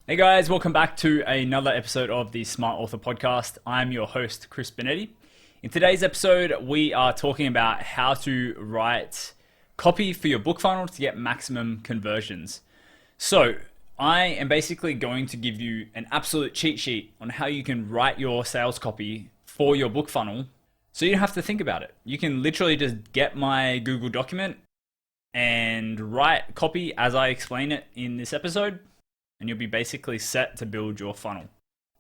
Hey guys, welcome back to another episode of the Smart Author Podcast. I'm your host, Chris Benetti. In today's episode, we are talking about how to write copy for your book funnel to get maximum conversions. So, I am basically going to give you an absolute cheat sheet on how you can write your sales copy for your book funnel so you don't have to think about it. You can literally just get my Google document and write copy as I explain it in this episode, and you'll be basically set to build your funnel.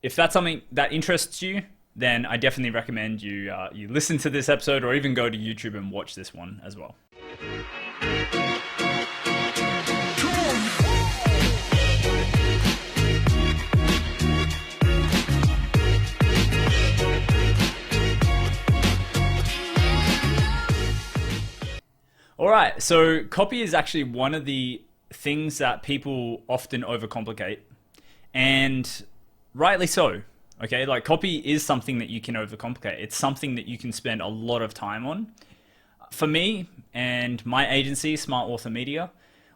If that's something that interests you, then I definitely recommend you listen to this episode or even go to YouTube and watch this one as well. All right, so copy is actually one of the things that people often overcomplicate, and rightly so. Okay, like copy is something that you can overcomplicate. It's something that you can spend a lot of time on. For me and my agency, Smart Author Media,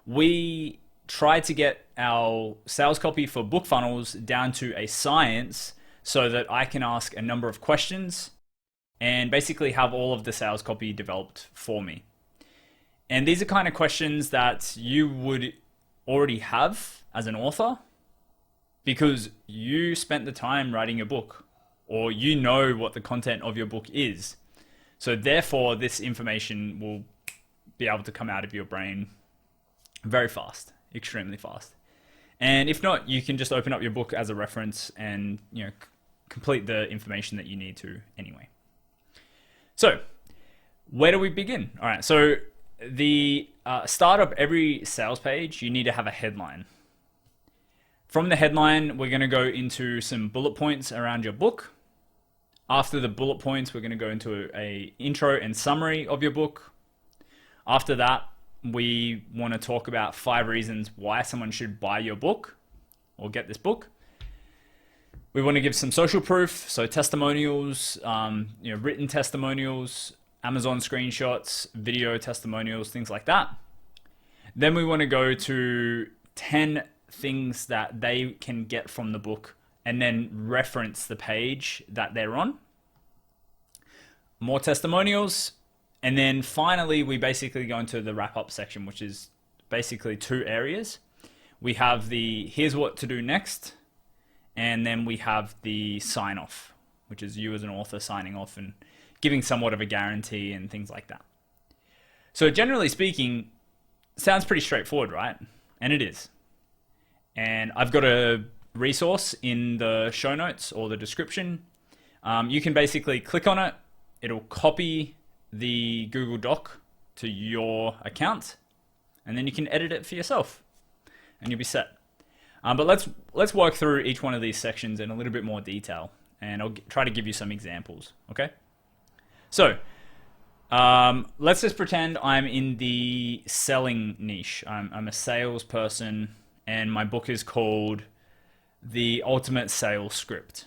we try to get our sales copy for book funnels down to a science so that I can ask a number of questions and basically have all of the sales copy developed for me. And these are kind of questions that you would already have as an author because you spent the time writing your book, or you know what the content of your book is. So therefore, this information will be able to come out of your brain very fast, extremely fast. And if not, you can just open up your book as a reference and complete the information that you need to anyway. So where do we begin? All right, so the start of every sales page, you need to have a headline. From the headline, we're going to go into some bullet points around your book. After the bullet points, we're going to go into a intro and summary of your book. After that, we want to talk about 5 reasons why someone should buy your book or get this book. We want to give some social proof, so testimonials, written testimonials, Amazon screenshots, video testimonials, things like that. Then we want to go to 10 things that they can get from the book and then reference the page that they're on. More testimonials. And then finally, we basically go into the wrap up section, which is basically 2 areas. We have the here's what to do next. And then we have the sign off, which is you as an author signing off and giving somewhat of a guarantee and things like that. So generally speaking, sounds pretty straightforward, right? And it is. And I've got a resource in the show notes or the description. You can basically click on it. It'll copy the Google Doc to your account, and then you can edit it for yourself, and you'll be set. But let's work through each one of these sections in a little bit more detail, and I'll try to give you some examples. Okay. So let's just pretend I'm in the selling niche. I'm a salesperson, and my book is called The Ultimate Sales Script.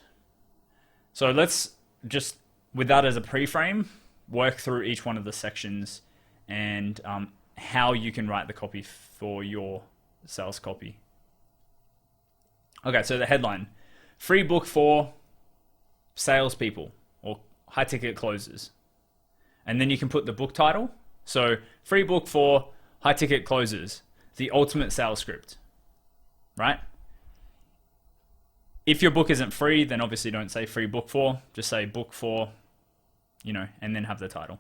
So let's just, with that as a pre-frame, work through each one of the sections and how you can write the copy for your sales copy. Okay, so the headline, free book for salespeople or high ticket closers. And then you can put the book title. So free book for high ticket closers, the ultimate sales script, right? If your book isn't free, then obviously don't say free book for, just say book for, and then have the title.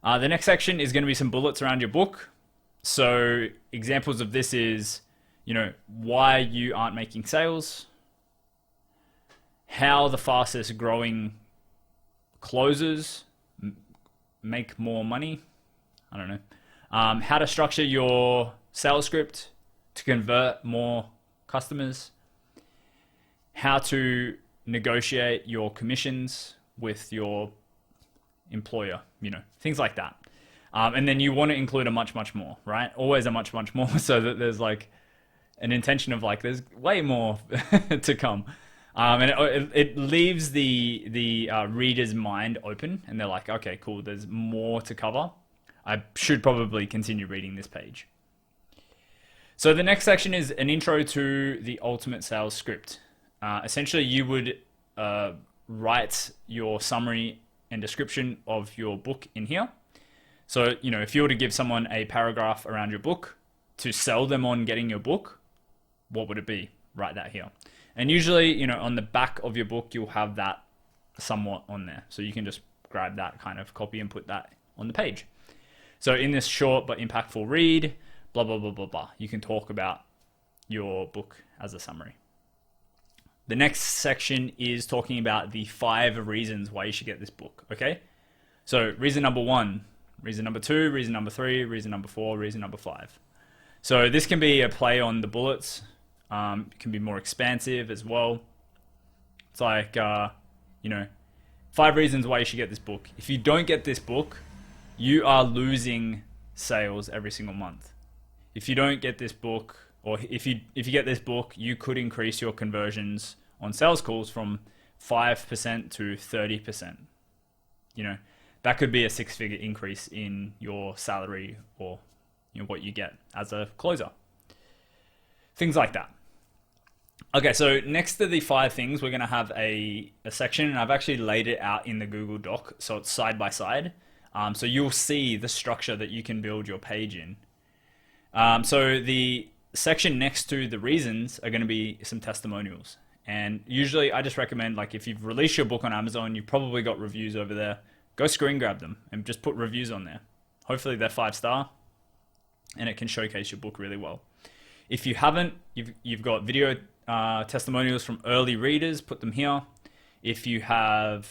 The next section is going to be some bullets around your book. So examples of this is, why you aren't making sales, how the fastest growing closers make more money. I don't know. How to structure your sales script to convert more customers. How to negotiate your commissions with your employer, things like that. And then you want to include a much, much more, right? Always a much, much more, so that there's like an intention of like, there's way more to come. And it leaves the reader's mind open, and they're like, okay, cool, there's more to cover. I should probably continue reading this page. So the next section is an intro to the ultimate sales script. Essentially, you would write your summary and description of your book in here. So, if you were to give someone a paragraph around your book to sell them on getting your book, what would it be? Write that here. And usually, on the back of your book, you'll have that somewhat on there. So you can just grab that kind of copy and put that on the page. So in this short but impactful read, blah, blah, blah, blah, blah, you can talk about your book as a summary. The next section is talking about the 5 reasons why you should get this book, okay? So reason number 1, reason number 2, reason number 3, reason number 4, reason number 5. So this can be a play on the bullets. It can be more expansive as well. It's like, 5 reasons why you should get this book. If you don't get this book, you are losing sales every single month. If you don't get this book, or if you get this book, you could increase your conversions on sales calls from 5% to 30%. That could be a 6-figure increase in your salary or what you get as a closer. Things like that. Okay, so next to the 5 things, we're going to have a section, and I've actually laid it out in the Google Doc, so it's side by side. So you'll see the structure that you can build your page in. So the section next to the reasons are going to be some testimonials. And usually I just recommend, like, if you've released your book on Amazon, you've probably got reviews over there, go screen grab them and just put reviews on there. Hopefully they're 5-star and it can showcase your book really well. If you haven't, you've got video testimonials from early readers, put them here. If you have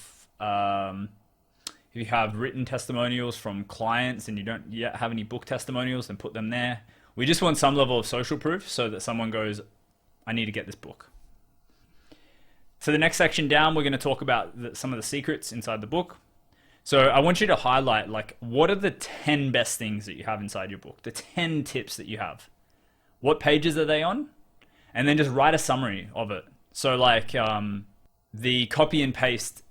written testimonials from clients and you don't yet have any book testimonials, then put them there. We just want some level of social proof so that someone goes, I need to get this book. So the next section down, we're going to talk about some of the secrets inside the book. So I want you to highlight, like, what are the 10 best things that you have inside your book? The 10 tips that you have. What pages are they on? And then just write a summary of it. So like the copy and paste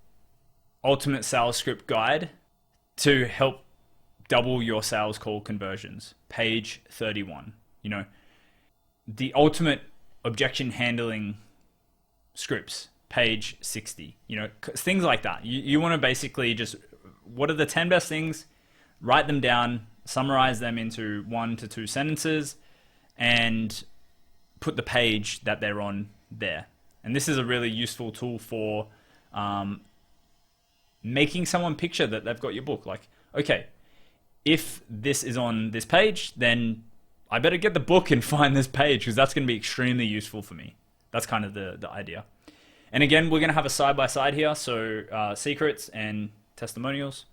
ultimate sales script guide to help double your sales call conversions. Page 31. The ultimate objection handling scripts. Page 60. Things like that. You want to basically just, what are the 10 best things? Write them down, summarize them into 1 to 2 sentences, and put the page that they're on there. And this is a really useful tool for making someone picture that they've got your book. Like, okay, if this is on this page, then I better get the book and find this page, because that's going to be extremely useful for me. That's kind of the idea. And again, we're going to have a side-by-side here. So secrets and testimonials.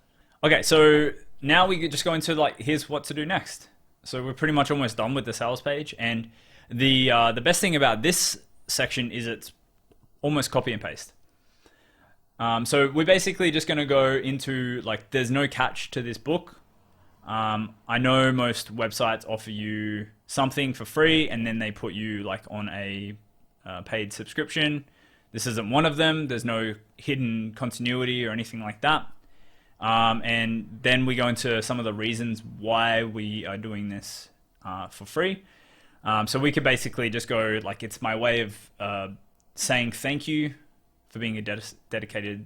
Okay, so now we just go into, like, here's what to do next. So we're pretty much almost done with the sales page. And the best thing about this section is it's almost copy and paste. So we're basically just going to go into, like, there's no catch to this book. I know most websites offer you something for free and then they put you, like, on a paid subscription. This isn't one of them. There's no hidden continuity or anything like that. And then we go into some of the reasons why we are doing this for free. So we could basically just go, like, it's my way of saying thank you for being a dedicated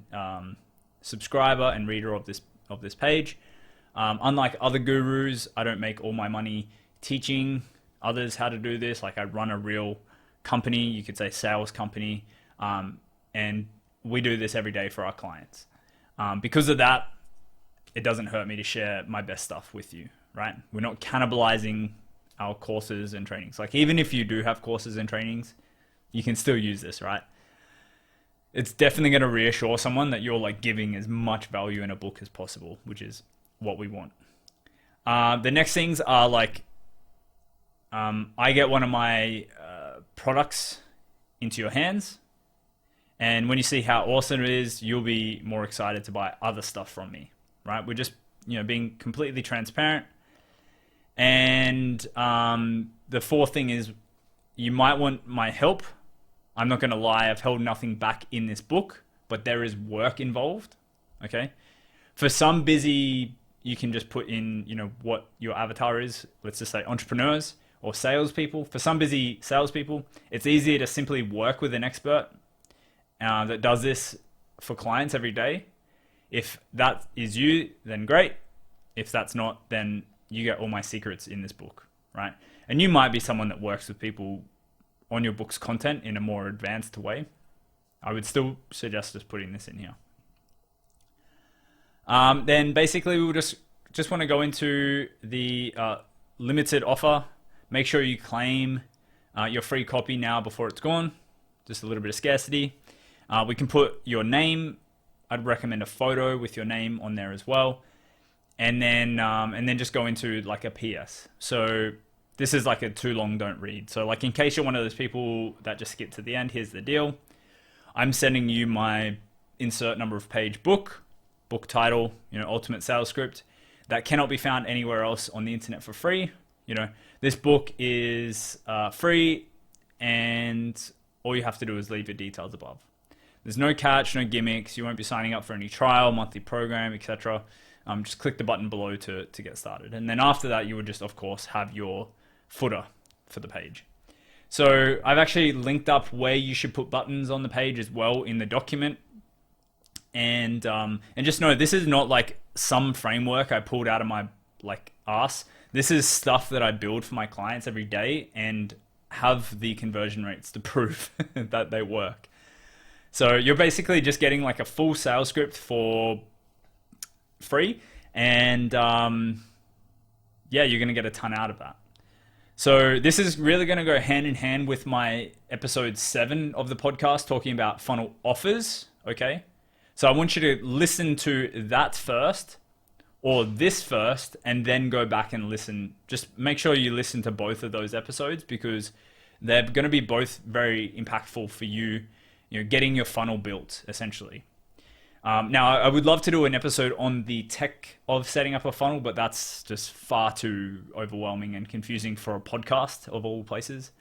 subscriber and reader of this page. Unlike other gurus, I don't make all my money teaching others how to do this. Like, I run a real company, you could say sales company, and we do this every day for our clients. Because of that, it doesn't hurt me to share my best stuff with you, right? We're not cannibalizing our courses and trainings. Like, even if you do have courses and trainings, you can still use this, right? It's definitely going to reassure someone that you're, like, giving as much value in a book as possible, which is what we want. The next things are, like, I get one of my products into your hands, and when you see how awesome it is, you'll be more excited to buy other stuff from me, right? We're just, being completely transparent. And the fourth thing is, you might want my help. I'm not going to lie, I've held nothing back in this book, but there is work involved, okay? For some busy, you can just put in, what your avatar is. Let's just say entrepreneurs, or salespeople. For some busy salespeople, it's easier to simply work with an expert that does this for clients every day. If that is you, then great. If that's not, then you get all my secrets in this book, right? And you might be someone that works with people on your book's content in a more advanced way. I would still suggest just putting this in here. Then basically we will just want to go into the limited offer. Make sure you claim your free copy now before it's gone. Just a little bit of scarcity. We can put your name. I'd recommend a photo with your name on there as well. And then just go into like a PS. So this is like a too long, don't read. So like in case you're one of those people that just skip to the end, here's the deal. I'm sending you my insert number of page book title, ultimate sales script that cannot be found anywhere else on the internet for free. This book is free, and all you have to do is leave your details above. There's no catch, no gimmicks. You won't be signing up for any trial, monthly program, etc. Just click the button below to get started. And then after that, you would just, of course, have your footer for the page. So I've actually linked up where you should put buttons on the page as well in the document. And just know this is not like some framework I pulled out of my ass. This is stuff that I build for my clients every day and have the conversion rates to prove that they work. So you're basically just getting like a full sales script for free, and you're going to get a ton out of that. So this is really going to go hand in hand with my episode 7 of the podcast talking about funnel offers. Okay. So I want you to listen to that first, or this first, and then go back and listen. Just make sure you listen to both of those episodes because they're going to be both very impactful for you, getting your funnel built essentially. Now, I would love to do an episode on the tech of setting up a funnel, but that's just far too overwhelming and confusing for a podcast of all places.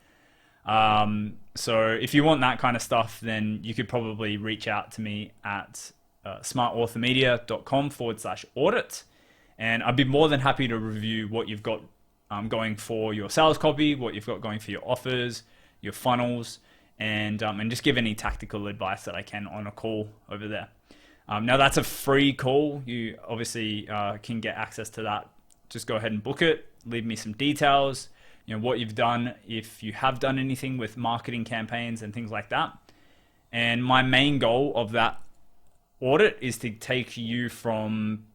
So if you want that kind of stuff, then you could probably reach out to me at smartauthormedia.com/audit. And I'd be more than happy to review what you've got going for your sales copy, what you've got going for your offers, your funnels, and just give any tactical advice that I can on a call over there. Now that's a free call. You obviously can get access to that. Just go ahead and book it. Leave me some details, what you've done, if you have done anything with marketing campaigns and things like that. And my main goal of that audit is to take you from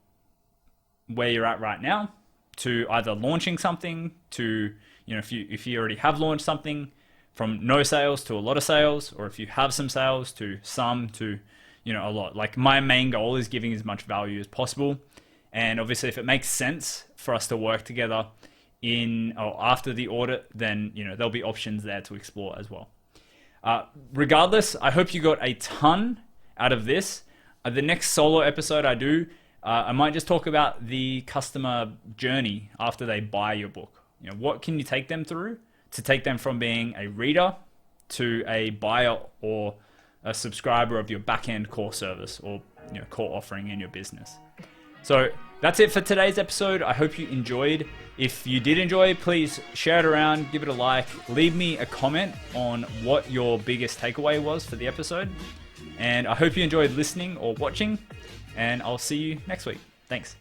where you're at right now to either launching something to, if you already have launched something, from no sales to a lot of sales, or if you have some sales to some to a lot. Like my main goal is giving as much value as possible. And obviously if it makes sense for us to work together in or after the audit, then there'll be options there to explore as well. Regardless, I hope you got a ton out of this. The next solo episode I do, I might just talk about the customer journey after they buy your book. What can you take them through to take them from being a reader to a buyer or a subscriber of your back-end core service or core offering in your business. So that's it for today's episode. I hope you enjoyed. If you did enjoy, please share it around, give it a like, leave me a comment on what your biggest takeaway was for the episode. And I hope you enjoyed listening or watching, and I'll see you next week. Thanks.